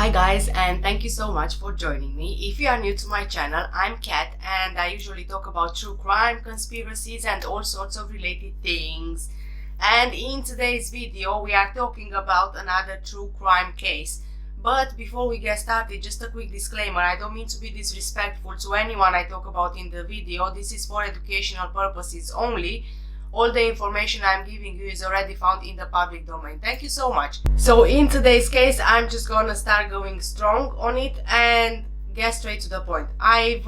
Hi guys, and thank you so much for joining me. If you are new to my channel, I'm Kat and I usually talk about true crime, conspiracies and all sorts of related things. And in today's video we are talking about another true crime case. But before we get started, just a quick disclaimer: I don't mean to be disrespectful to anyone I talk about in the video. This is for educational purposes only. All the information I'm giving you is already found in the public domain. Thank you so much. So in today's case, I'm just gonna start going strong on it and get straight to the point. I've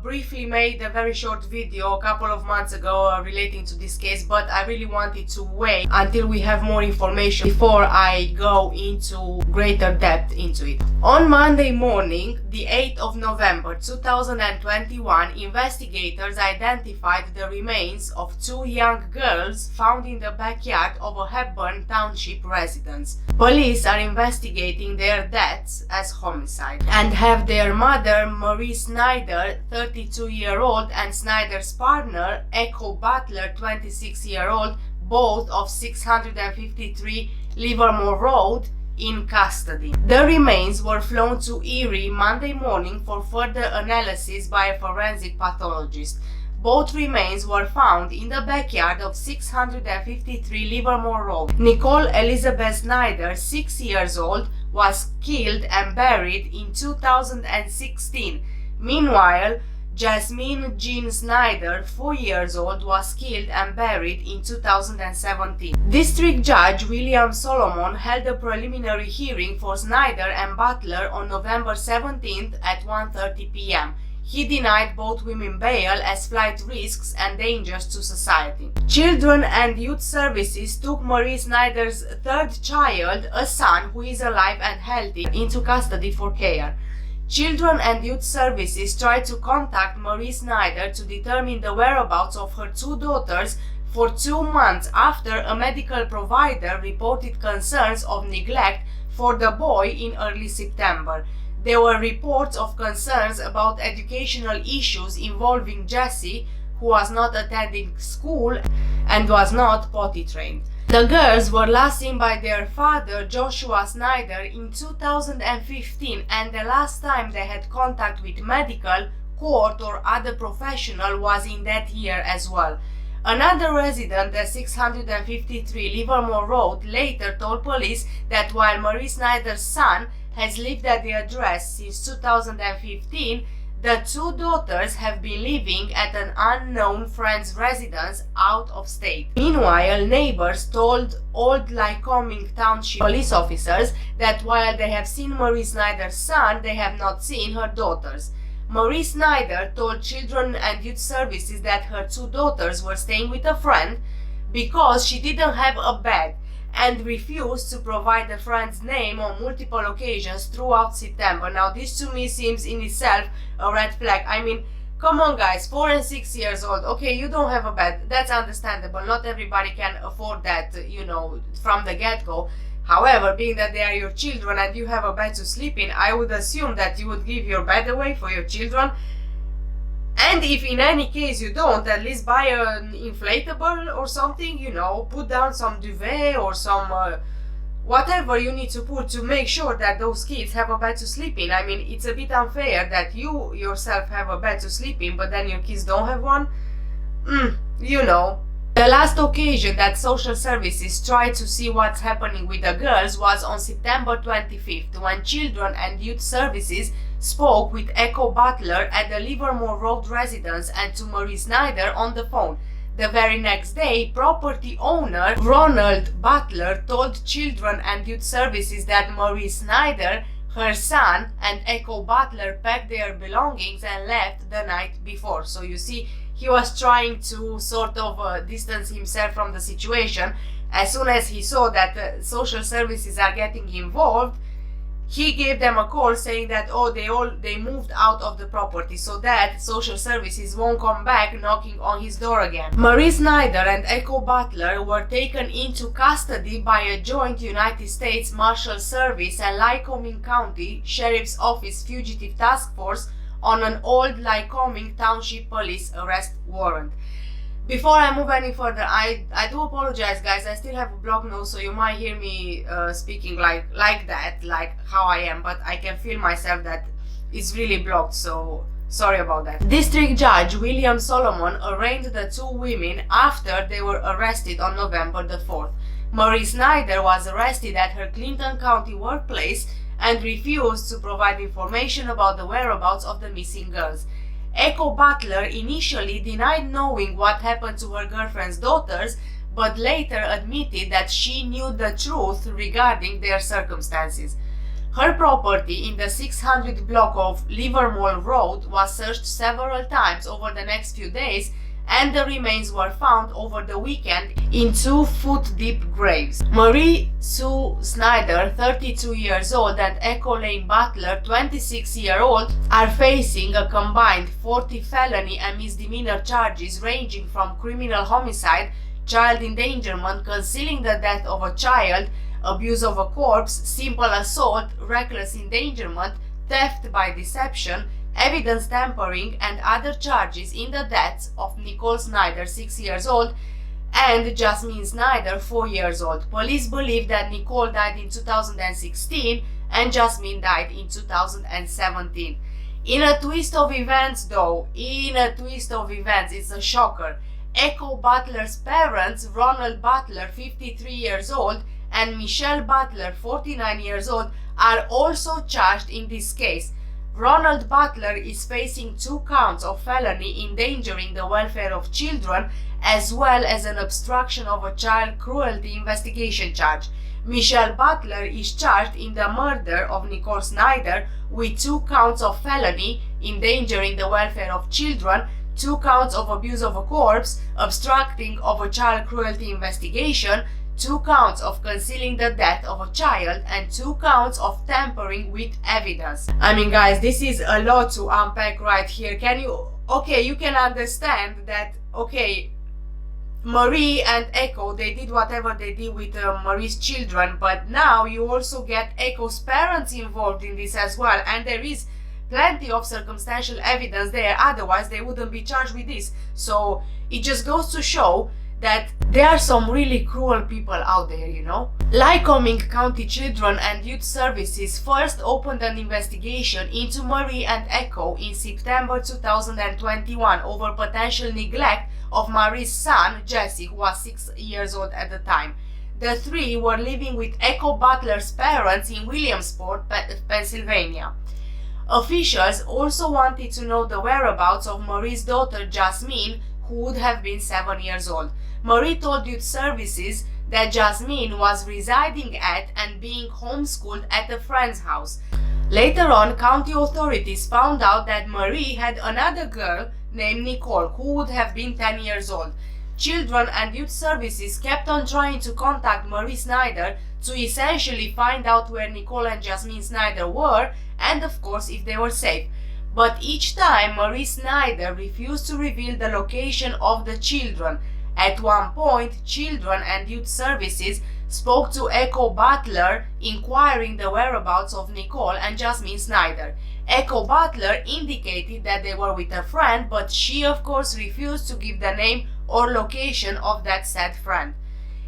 briefly made a very short video a couple of months ago relating to this case, but I really wanted to wait until we have more information before I go into greater depth into it. On Monday morning, the 8th of November 2021, investigators identified the remains of two young girls found in the backyard of a Hepburn Township residence. Police are investigating their deaths as homicide and have their mother, Marie Snyder, 32-year-old, and Snyder's partner, Echo Butler, 26-year-old, both of 653 Livermore Road, in custody. The remains were flown to Erie Monday morning for further analysis by a forensic pathologist. Both remains were found in the backyard of 653 Livermore Road. Nicole Elizabeth Snyder, 6 years old, was killed and buried in 2016. Meanwhile, Jasmine Jean Snyder, 4 years old, was killed and buried in 2017. District Judge William Solomon held a preliminary hearing for Snyder and Butler on November 17th at 1:30 p.m. He denied both women bail as flight risks and dangers to society. Children and Youth Services took Marie Snyder's third child, a son who is alive and healthy, into custody for care. Children and Youth Services tried to contact Marie Snyder to determine the whereabouts of her two daughters for 2 months after a medical provider reported concerns of neglect for the boy in early September. There were reports of concerns about educational issues involving Jessie, who was not attending school and was not potty trained. The girls were last seen by their father, Joshua Snyder, in 2015, and the last time they had contact with medical, court or other professional was in that year as well. Another resident at 653 Livermore Road later told police that while Marie Snyder's son has lived at the address since 2015, the two daughters have been living at an unknown friend's residence out of state. Meanwhile, neighbors told Old Lycoming Township police officers that while they have seen Marie Snyder's son, they have not seen her daughters. Marie Snyder told Children and Youth Services that her two daughters were staying with a friend because she didn't have a bed and refused to provide the friend's name on multiple occasions throughout September. Now this to me seems in itself a red flag. I mean, come on guys, 4 and 6 years old, okay, you don't have a bed, that's understandable, not everybody can afford that, you know, from the get-go. However, being that they are your children and you have a bed to sleep in, I would assume that you would give your bed away for your children. And if in any case you don't, at least buy an inflatable or something, you know, put down some duvet or some whatever you need to put to make sure that those kids have a bed to sleep in. I mean, it's a bit unfair that you yourself have a bed to sleep in, but then your kids don't have one. You know. The last occasion that social services tried to see what's happening with the girls was on September 25th, when Children and Youth Services spoke with Echo Butler at the Livermore Road residence and to Marie Snyder on the phone. The very next day, property owner Ronald Butler told Children and Youth Services that Marie Snyder, her son, and Echo Butler packed their belongings and left the night before. So you see, he was trying to sort of distance himself from the situation. As soon as he saw that social services are getting involved, he gave them a call saying that they moved out of the property so that social services won't come back knocking on his door again. Marie Snyder and Echo Butler were taken into custody by a joint United States Marshal Service and Lycoming County Sheriff's Office Fugitive Task Force on an Old Lycoming Township police arrest warrant. Before I move any further, I do apologize, guys. I still have a blocked nose, so you might hear me speaking like that, like how I am, but I can feel myself that it's really blocked, so sorry about that. District Judge William Solomon arraigned the two women after they were arrested on November the 4th. Marie Snyder was arrested at her Clinton County workplace and refused to provide information about the whereabouts of the missing girls. Echo Butler initially denied knowing what happened to her girlfriend's daughters, but later admitted that she knew the truth regarding their circumstances. Her property in the 600 block of Livermore Road was searched several times over the next few days, and the remains were found over the weekend in 2-foot-deep graves. Marie Sue Snyder, 32 years old, and Echo Lane Butler, 26-year-old, are facing a combined 40 felony and misdemeanor charges ranging from criminal homicide, child endangerment, concealing the death of a child, abuse of a corpse, simple assault, reckless endangerment, theft by deception, evidence tampering, and other charges in the deaths of Nicole Snyder, 6 years old, and Jasmine Snyder, 4 years old. Police believe that Nicole died in 2016 and Jasmine died in 2017. In a twist of events, it's a shocker. Echo Butler's parents, Ronald Butler, 53 years old, and Michelle Butler, 49 years old, are also charged in this case. Ronald Butler is facing 2 counts of felony endangering the welfare of children, as well as an obstruction of a child cruelty investigation charge. Michelle Butler is charged in the murder of Nicole Snyder with 2 counts of felony endangering the welfare of children, 2 counts of abuse of a corpse, obstructing of a child cruelty investigation, 2 counts of concealing the death of a child, and 2 counts of tampering with evidence. I mean, guys, this is a lot to unpack right here. You can understand that, okay, Marie and Echo, they did whatever they did with Marie's children, but now you also get Echo's parents involved in this as well, and there is plenty of circumstantial evidence there, otherwise they wouldn't be charged with this. So it just goes to show that there are some really cruel people out there, you know. Lycoming County Children and Youth Services first opened an investigation into Marie and Echo in September 2021 over potential neglect of Marie's son, Jesse, who was 6 years old at the time. The 3 were living with Echo Butler's parents in Williamsport, Pennsylvania. Officials also wanted to know the whereabouts of Marie's daughter, Jasmine, who would have been 7 years old. Marie told Youth Services that Jasmine was residing at and being homeschooled at a friend's house. Later on, county authorities found out that Marie had another girl named Nicole, who would have been 10 years old. Children and Youth Services kept on trying to contact Marie Snyder to essentially find out where Nicole and Jasmine Snyder were, and of course if they were safe. But each time Marie Snyder refused to reveal the location of the children. At one point, Children and Youth Services spoke to Echo Butler inquiring the whereabouts of Nicole and Jasmine Snyder. Echo Butler indicated that they were with a friend, but she of course refused to give the name or location of that said friend.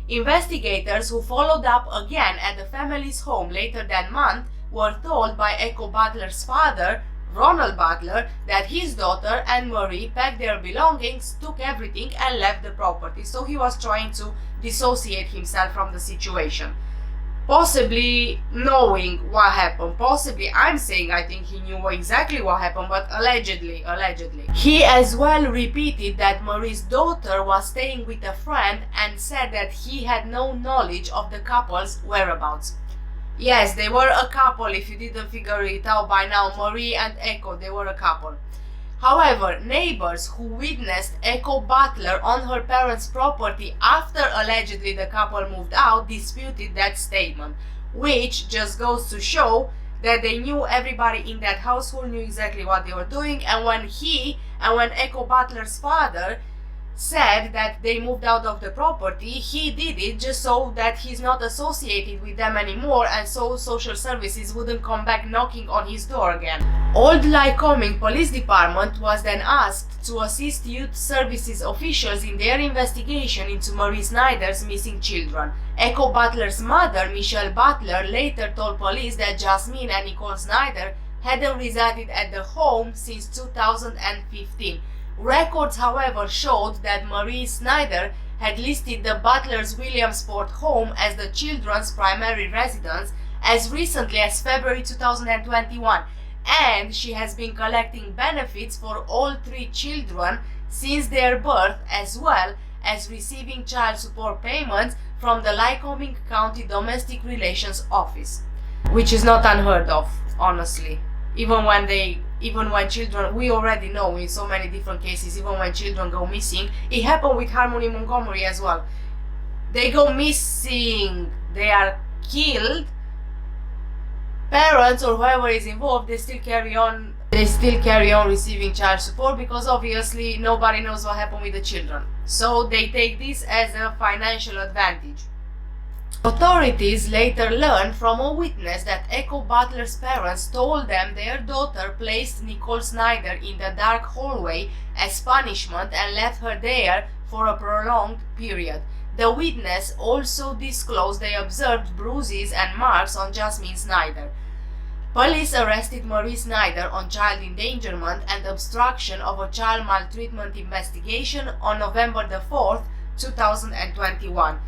Investigators who followed up again at the family's home later that month were told by Echo Butler's father, Ronald Butler, that his daughter and Marie packed their belongings, took everything and left the property. So he was trying to dissociate himself from the situation. Possibly knowing what happened. Possibly, I'm saying I think he knew exactly what happened, but allegedly. He as well repeated that Marie's daughter was staying with a friend and said that he had no knowledge of the couple's whereabouts. Yes, they were a couple, if you didn't figure it out by now. Marie and Echo, they were a couple. However, neighbors who witnessed Echo Butler on her parents' property after allegedly the couple moved out disputed that statement, which just goes to show that they knew everybody in that household, knew exactly what they were doing, and when Echo Butler's father said that they moved out of the property. He did it just so that he's not associated with them anymore, and so social services wouldn't come back knocking on his door again. Old Lycoming Police Department was then asked to assist youth services officials in their investigation into Marie Snyder's missing children. Echo Butler's mother, Michelle Butler, later told police that Jasmine and Nicole Snyder hadn't resided at the home since 2015. Records, however, showed that Marie Snyder had listed the Butler's Williamsport home as the children's primary residence as recently as February 2021, and she has been collecting benefits for all 3 children since their birth, as well as receiving child support payments from the Lycoming County Domestic Relations Office, which is not unheard of, honestly. Even when children, we already know in so many different cases, even when children go missing, it happened with Harmony Montgomery as well. They go missing, they are killed, parents or whoever is involved, they still carry on receiving child support, because obviously nobody knows what happened with the children. So they take this as a financial advantage. Authorities later learned from a witness that Echo Butler's parents told them their daughter placed Nicole Snyder in the dark hallway as punishment and left her there for a prolonged period. The witness also disclosed they observed bruises and marks on Jasmine Snyder. Police arrested Marie Snyder on child endangerment and obstruction of a child maltreatment investigation on November the 4th, 2021.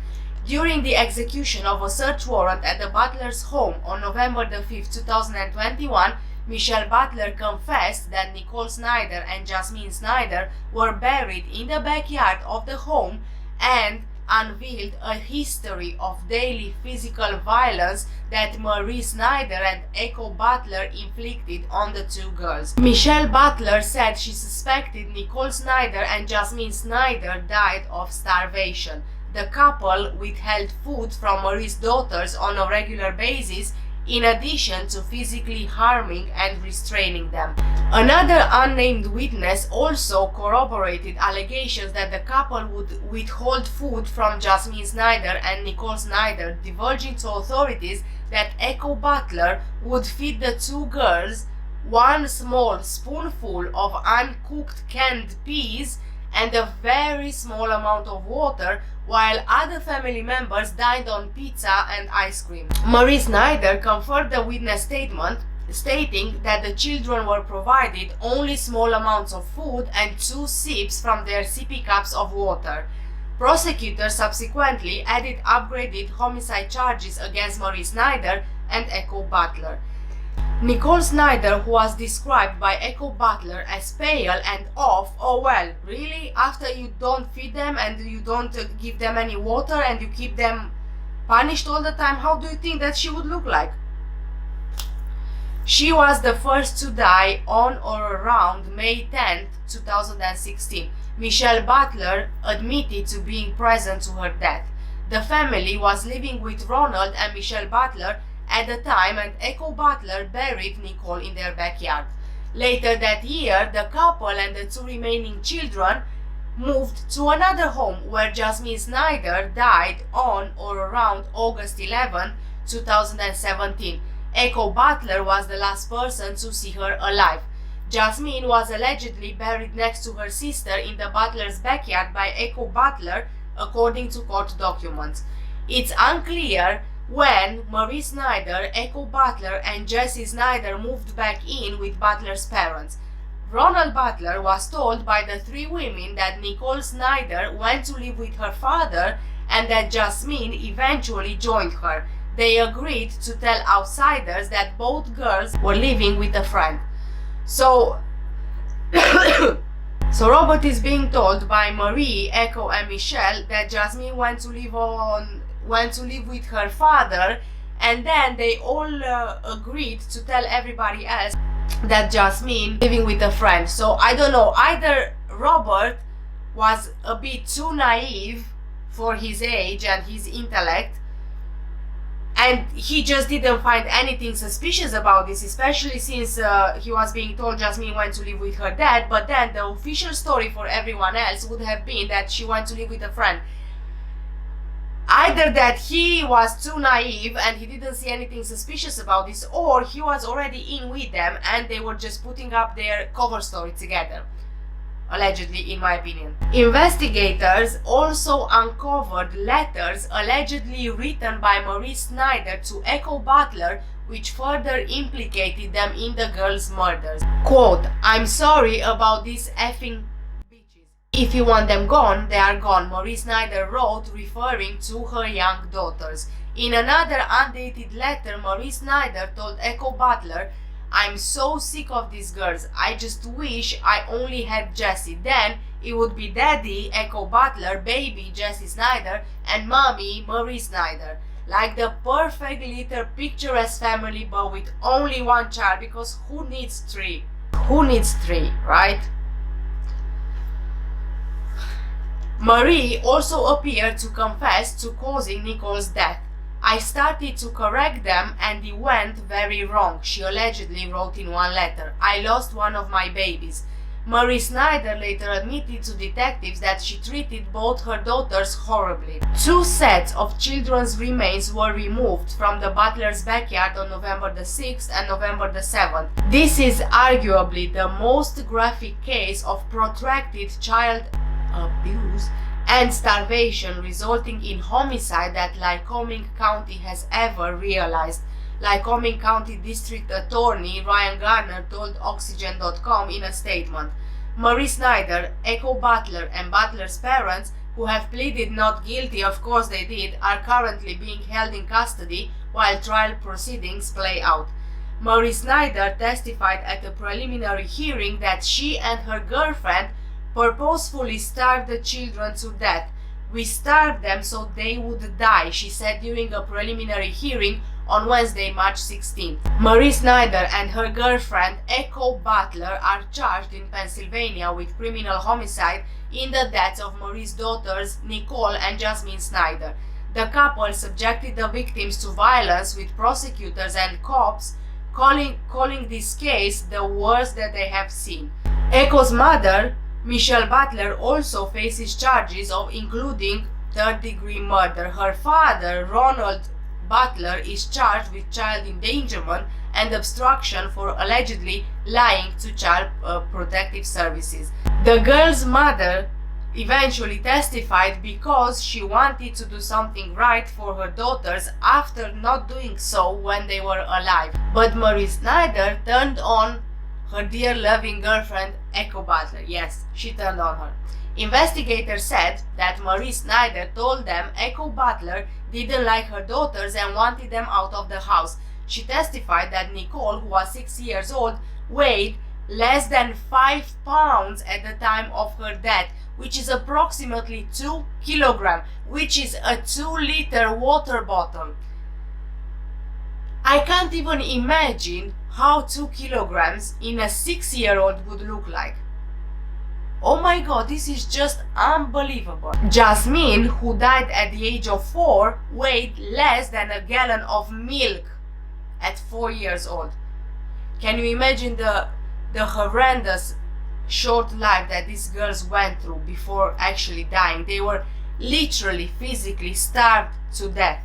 During the execution of a search warrant at the Butler's home on November the 5th, 2021, Michelle Butler confessed that Nicole Snyder and Jasmine Snyder were buried in the backyard of the home and unveiled a history of daily physical violence that Marie Snyder and Echo Butler inflicted on the 2 girls. Michelle Butler said she suspected Nicole Snyder and Jasmine Snyder died of starvation. The couple withheld food from Marie's daughters on a regular basis, in addition to physically harming and restraining them. Another unnamed witness also corroborated allegations that the couple would withhold food from Jasmine Snyder and Nicole Snyder, divulging to authorities that Echo Butler would feed the 2 girls 1 small spoonful of uncooked canned peas and a very small amount of water, while other family members dined on pizza and ice cream. Marie Snyder confirmed the witness statement, stating that the children were provided only small amounts of food and 2 sips from their sippy cups of water. Prosecutors subsequently added upgraded homicide charges against Marie Snyder and Echo Butler. Nicole Snyder, who was described by Echo Butler as pale and off. Oh well, really? After you don't feed them and you don't give them any water and you keep them punished all the time, how do you think that she would look like? She was the first to die on or around May 10, 2016. Michelle Butler admitted to being present to her death. The family was living with Ronald and Michelle Butler at the time, and Echo Butler buried Nicole in their backyard. Later that year, the couple and the 2 remaining children moved to another home where Jasmine Snyder died on or around August 11, 2017. Echo Butler was the last person to see her alive. Jasmine was allegedly buried next to her sister in the Butler's backyard by Echo Butler, according to court documents. It's unclear when Marie Snyder, Echo Butler and Jessie Snyder moved back in with Butler's parents. Ronald Butler was told by the 3 women that Nicole Snyder went to live with her father and that Jasmine eventually joined her. They agreed to tell outsiders that both girls were living with a friend. So Robert is being told by Marie, Echo and Michelle that Jasmine went to live with her father, and then they all agreed to tell everybody else that Jasmine living with a friend. So I don't know, either Robert was a bit too naive for his age and his intellect, And he just didn't find anything suspicious about this, especially since he was being told Jasmine went to live with her dad, but then the official story for everyone else would have been that she went to live with a friend. Either that he was too naive and he didn't see anything suspicious about this, or he was already in with them and they were just putting up their cover story together. Allegedly, in my opinion. Investigators also uncovered letters allegedly written by Maurice Snyder to Echo Butler, which further implicated them in the girls' murders. Quote, "I'm sorry about these effing bitches. If you want them gone, they are gone," Maurice Snyder wrote, referring to her young daughters. In another undated letter, Maurice Snyder told Echo Butler, "I'm so sick of these girls. I just wish I only had Jessie. Then it would be Daddy, Echo Butler, baby, Jessie Snyder, and Mommy, Marie Snyder. Like the perfect little picturesque family, but with only one child, because who needs three? Who needs three, right?" Marie also appeared to confess to causing Nicole's death. "I started to correct them and it went very wrong," she allegedly wrote in one letter. "I lost one of my babies." Marie Snyder later admitted to detectives that she treated both her daughters horribly. 2 sets of children's remains were removed from the Butler's backyard on November the 6th and November the 7th. This is arguably the most graphic case of protracted child abuse and starvation resulting in homicide that Lycoming County has ever realized. Lycoming County District Attorney Ryan Garner told Oxygen.com in a statement. Marie Snyder, Echo Butler, and Butler's parents, who have pleaded not guilty, of course they did, are currently being held in custody while trial proceedings play out. Marie Snyder testified at a preliminary hearing that she and her girlfriend purposefully starved the children to death. "We starved them so they would die," she said during a preliminary hearing on Wednesday, March 16th. Marie Snyder and her girlfriend Echo Butler are charged in Pennsylvania with criminal homicide in the deaths of Marie's daughters Nicole and Jasmine Snyder. The couple subjected the victims to violence, with prosecutors and cops calling this case the worst that they have seen. Echo's mother, Michelle Butler, also faces charges of including third-degree murder. Her father, Ronald Butler, is charged with child endangerment and obstruction for allegedly lying to Child Protective Services. The girl's mother eventually testified because she wanted to do something right for her daughters after not doing so when they were alive. But Marie Snyder turned on her dear loving girlfriend Echo Butler. Yes, she turned on her. Investigators said that Marie Snyder told them Echo Butler didn't like her daughters and wanted them out of the house. She testified that Nicole, who was 6 years old, weighed less than 5 pounds at the time of her death, which is approximately 2 kilograms, which is a 2-liter water bottle. I can't even imagine how 2 kilograms in a 6-year-old would look like. Oh my god, this is just unbelievable. Jasmine, who died at the age of 4, weighed less than a gallon of milk at 4 years old. Can you imagine the horrendous short life that these girls went through before actually dying? They were literally physically starved to death.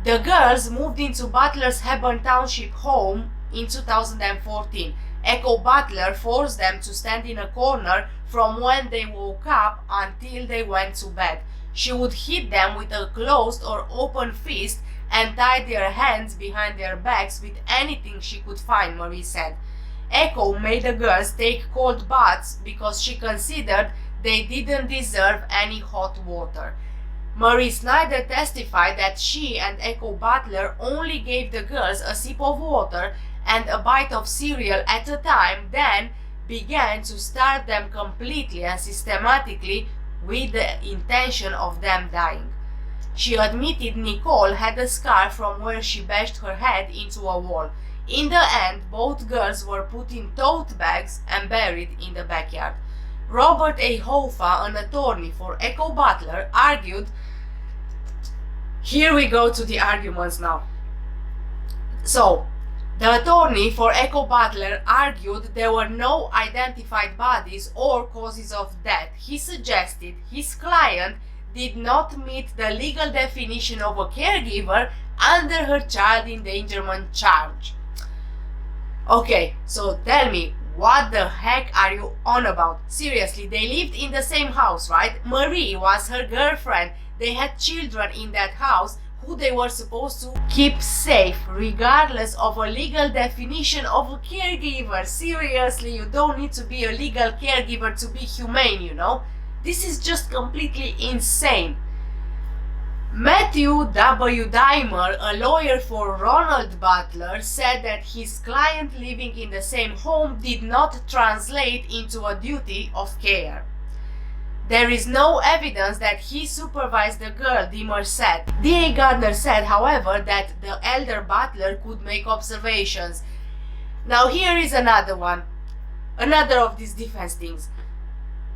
The girls moved into Butler's Hepburn Township home in 2014. Echo Butler forced them to stand in a corner from when they woke up until they went to bed. She would hit them with a closed or open fist and tie their hands behind their backs with anything she could find, Marie said. Echo made the girls take cold baths because she considered they didn't deserve any hot water. Marie Snyder testified that she and Echo Butler only gave the girls a sip of water and a bite of cereal at a time, then began to starve them completely and systematically with the intention of them dying. She admitted Nicole had a scar from where she bashed her head into a wall. In the end, both girls were put in tote bags and buried in the backyard. Robert A. Hoffa, an attorney for Echo Butler, argued Here we go to the arguments now. So, the attorney for Echo Butler argued there were no identified bodies or causes of death. He suggested his client did not meet the legal definition of a caregiver under her child endangerment charge. Okay, so tell me, what the heck are you on about? Seriously, they lived in the same house, right? Marie was her girlfriend. They had children in that house who they were supposed to keep safe, regardless of a legal definition of a caregiver. Seriously, you don't need to be a legal caregiver to be humane, you know? This is just completely insane. Matthew W. Dimer, a lawyer for Ronald Butler, said that his client living in the same home did not translate into a duty of care. There is no evidence that he supervised the girl, Dimer said. D.A. Gardner said, however, that the elder Butler could make observations. Now here is another one, another of these defense things.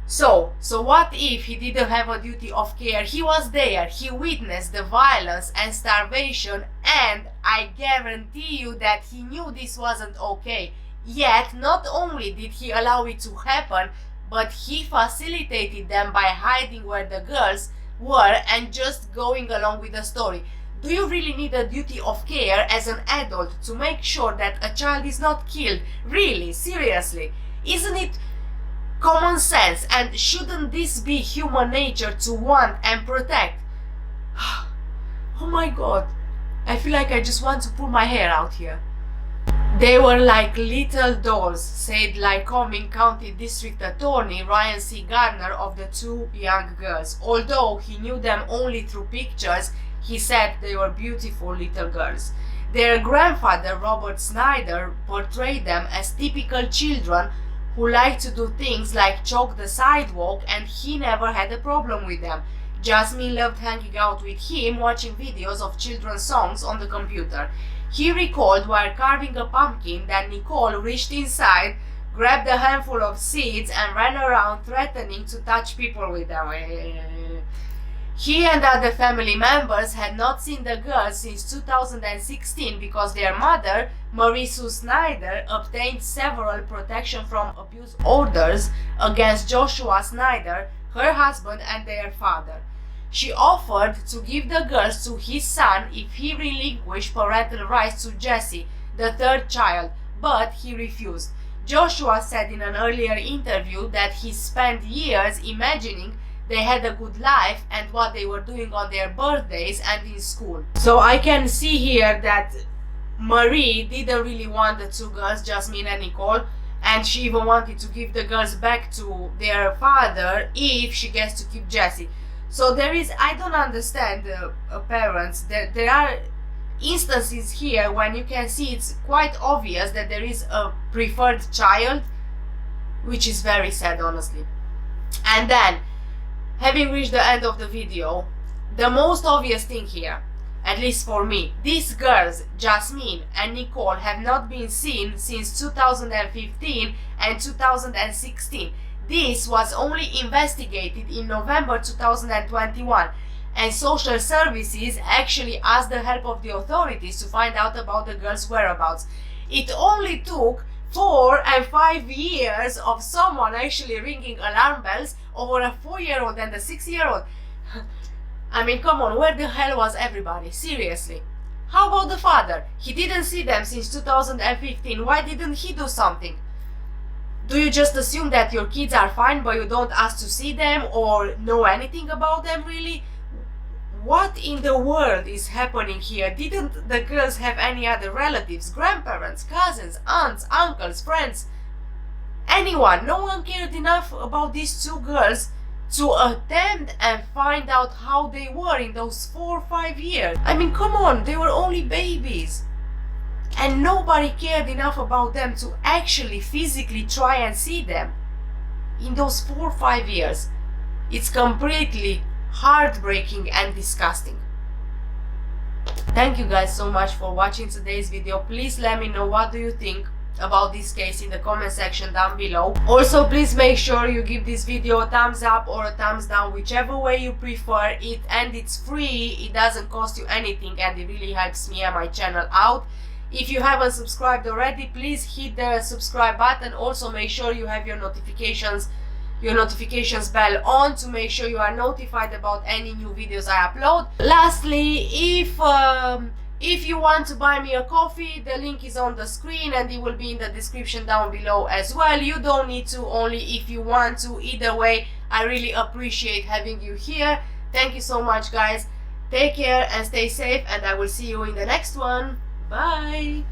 So what if he didn't have a duty of care? He was there, he witnessed the violence and starvation, and I guarantee you that he knew this wasn't okay. Yet, not only did he allow it to happen, but he facilitated them by hiding where the girls were and just going along with the story. Do you really need a duty of care as an adult to make sure that a child is not killed? Really? Seriously? Isn't it common sense, and shouldn't this be human nature to want and protect? Oh my god, I feel like I just want to pull my hair out here. They were like little dolls, said Lycoming County District Attorney Ryan C. Gardner of the two young girls. Although he knew them only through pictures, he said they were beautiful little girls. Their grandfather, Robert Snyder, portrayed them as typical children who liked to do things like chalk the sidewalk, and he never had a problem with them. Jasmine loved hanging out with him, watching videos of children's songs on the computer. He recalled while carving a pumpkin that Nicole reached inside, grabbed a handful of seeds, and ran around threatening to touch people with them. He and other family members had not seen the girls since 2016 because their mother, Marie Sue Snyder, obtained several protection from abuse orders against Joshua Snyder, her husband, and their father. She offered to give the girls to his son if he relinquished parental rights to Jesse, the third child, but he refused. Joshua said in an earlier interview that he spent years imagining they had a good life and what they were doing on their birthdays and in school. So I can see here that Marie didn't really want the two girls, Jasmine and Nicole, and she even wanted to give the girls back to their father if she gets to keep Jesse. So there is, I don't understand parents, there are instances here when you can see it's quite obvious that there is a preferred child, which is very sad, honestly. And then, having reached the end of the video, the most obvious thing here, at least for me, these girls, Jasmine and Nicole, have not been seen since 2015 and 2016. This was only investigated in November 2021, and social services actually asked the help of the authorities to find out about the girls' whereabouts. It only took 4 and 5 years of someone actually ringing alarm bells over a 4-year-old and a 6-year-old. I mean, come on, where the hell was everybody? Seriously. How about the father? He didn't see them since 2015. Why didn't he do something? Do you just assume that your kids are fine but you don't ask to see them or know anything about them, really? What in the world is happening here? Didn't the girls have any other relatives, grandparents, cousins, aunts, uncles, friends? Anyone? No one cared enough about these two girls to attempt and find out how they were in those 4 or 5 years. I mean, come on, they were only babies. And nobody cared enough about them to actually physically try and see them in those 4 or 5 years. It's completely heartbreaking and disgusting. Thank you guys so much for watching today's video. Please let me know what do you think. about this case in the comment section down below. Also, please make sure you give this video a thumbs up or a thumbs down, whichever way you prefer it, and it's free, it doesn't cost you anything, and it really helps me and my channel out. If you haven't subscribed already, please hit the subscribe button. Also, make sure you have your notifications bell on to make sure you are notified about any new videos I upload. Lastly, if you want to buy me a coffee, the link is on the screen and it will be in the description down below as well. You don't need to, only if you want to. Either way, I really appreciate having you here. Thank you so much, guys. Take care and stay safe, and I will see you in the next one. Bye.